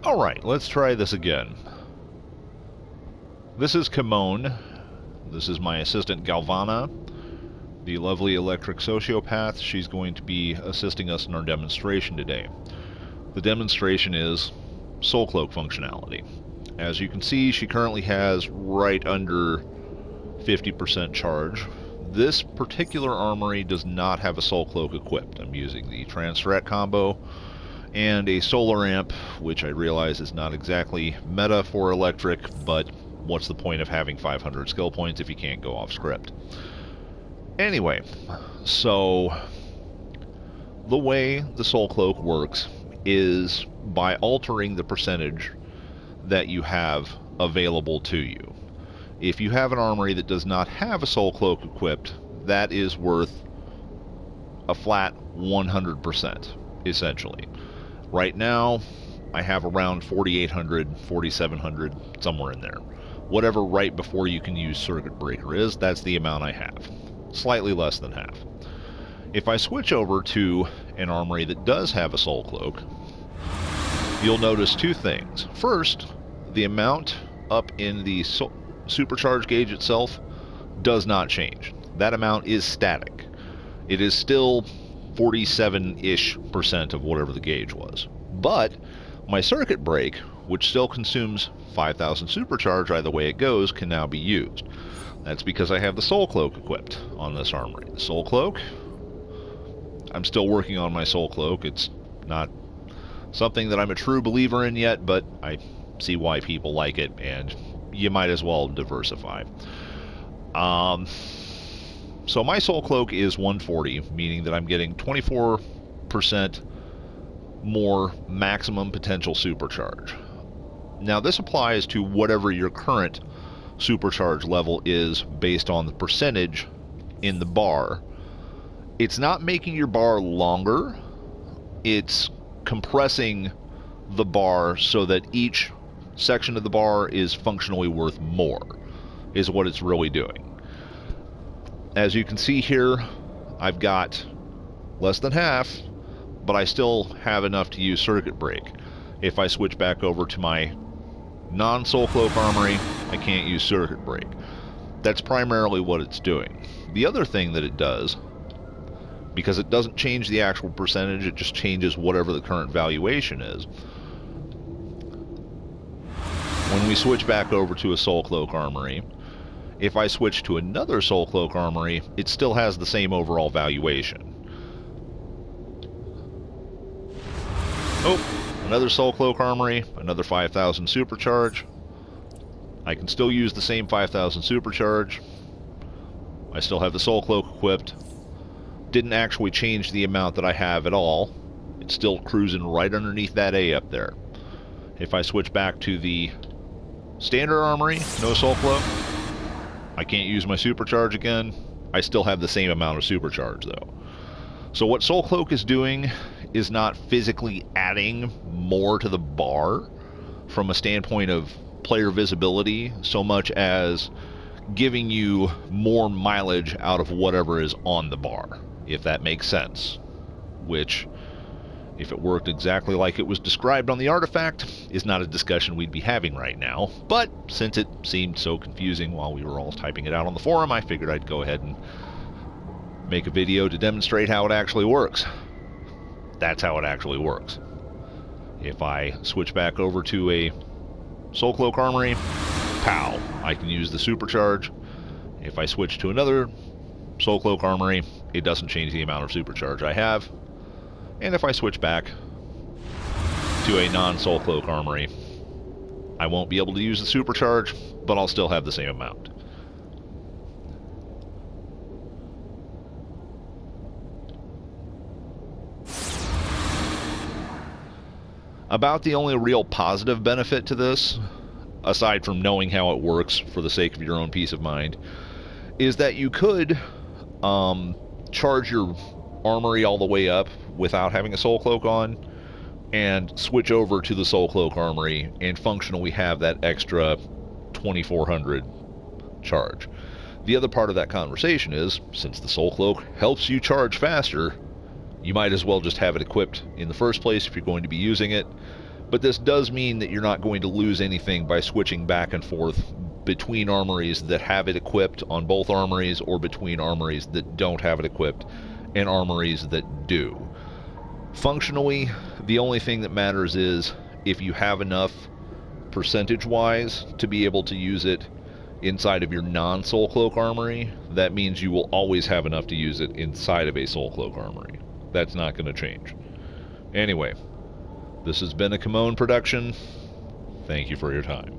Alright, let's try this again. This is Kimone. This is my assistant Galvana, the lovely electric sociopath. She's going to be assisting us in our demonstration today. The demonstration is Soul Cloak functionality. As you can see, she currently has right under 50% charge. This particular armory does not have a Soul Cloak equipped. I'm using the Trans-Threat combo and a solar amp, which I realize is not exactly meta for electric, but what's the point of having 500 skill points if you can't go off script? Anyway, so the way the Soul Cloak works is by altering the percentage that you have available to you. If you have an armory that does not have a Soul Cloak equipped, that is worth a flat 100%, essentially. Right now, I have around 4,800, 4,700, somewhere in there. Whatever right before you can use Circuit Breaker is, that's the amount I have. Slightly less than half. If I switch over to an armory that does have a Soul Cloak, you'll notice two things. First, the amount up in the Supercharge gauge itself does not change. That amount is static. It is still 47-ish% of whatever the gauge was. But my circuit break, which still consumes 5,000 supercharge either way it goes, can now be used. That's because I have the Soul Cloak equipped on this armory. The Soul Cloak, I'm still working on my Soul Cloak. It's not something that I'm a true believer in yet, but I see why people like it, and you might as well diversify. So my Soul Cloak is 140, meaning that I'm getting 24% more maximum potential supercharge. Now this applies to whatever your current supercharge level is based on the percentage in the bar. It's not making your bar longer, it's compressing the bar so that each section of the bar is functionally worth more, is what it's really doing. As you can see here, I've got less than half, but I still have enough to use Circuit Break. If I switch back over to my non-Soul Cloak armory, I can't use Circuit Break. That's primarily what it's doing. The other thing that it does, because it doesn't change the actual percentage, it just changes whatever the current valuation is. When we switch back over to a Soul Cloak armory, if I switch to another Soul Cloak armory, it still has the same overall valuation. Oh, another Soul Cloak armory, another 5,000 supercharge. I can still use the same 5,000 supercharge. I still have the Soul Cloak equipped. Didn't actually change the amount that I have at all. It's still cruising right underneath that A up there. If I switch back to the standard armory, no Soul Cloak, I can't use my supercharge again. I still have the same amount of supercharge though. So what Soul Cloak is doing is not physically adding more to the bar from a standpoint of player visibility so much as giving you more mileage out of whatever is on the bar, if that makes sense. Which, if it worked exactly like it was described on the artifact, is not a discussion we'd be having right now. But since it seemed so confusing while we were all typing it out on the forum, I figured I'd go ahead and make a video to demonstrate how it actually works. That's how it actually works. If I switch back over to a Soul Cloak armory, pow, I can use the supercharge. If I switch to another Soul Cloak armory, it doesn't change the amount of supercharge I have. And if I switch back to a non-Soul Cloak armory, I won't be able to use the supercharge, but I'll still have the same amount. About the only real positive benefit to this, aside from knowing how it works for the sake of your own peace of mind, is that you could charge your armory all the way up without having a Soul Cloak on and switch over to the Soul Cloak armory and functionally have that extra 2,400 charge. The other part of that conversation is, since the Soul Cloak helps you charge faster, you might as well just have it equipped in the first place if you're going to be using it, But this does mean that you're not going to lose anything by switching back and forth between armories that have it equipped on both armories, or between armories that don't have it equipped and armories that do. Functionally, the only thing that matters is if you have enough percentage-wise to be able to use it inside of your non-Soul Cloak armory, that means you will always have enough to use it inside of a Soul Cloak armory. That's not going to change. Anyway, this has been a Kimone production. Thank you for your time.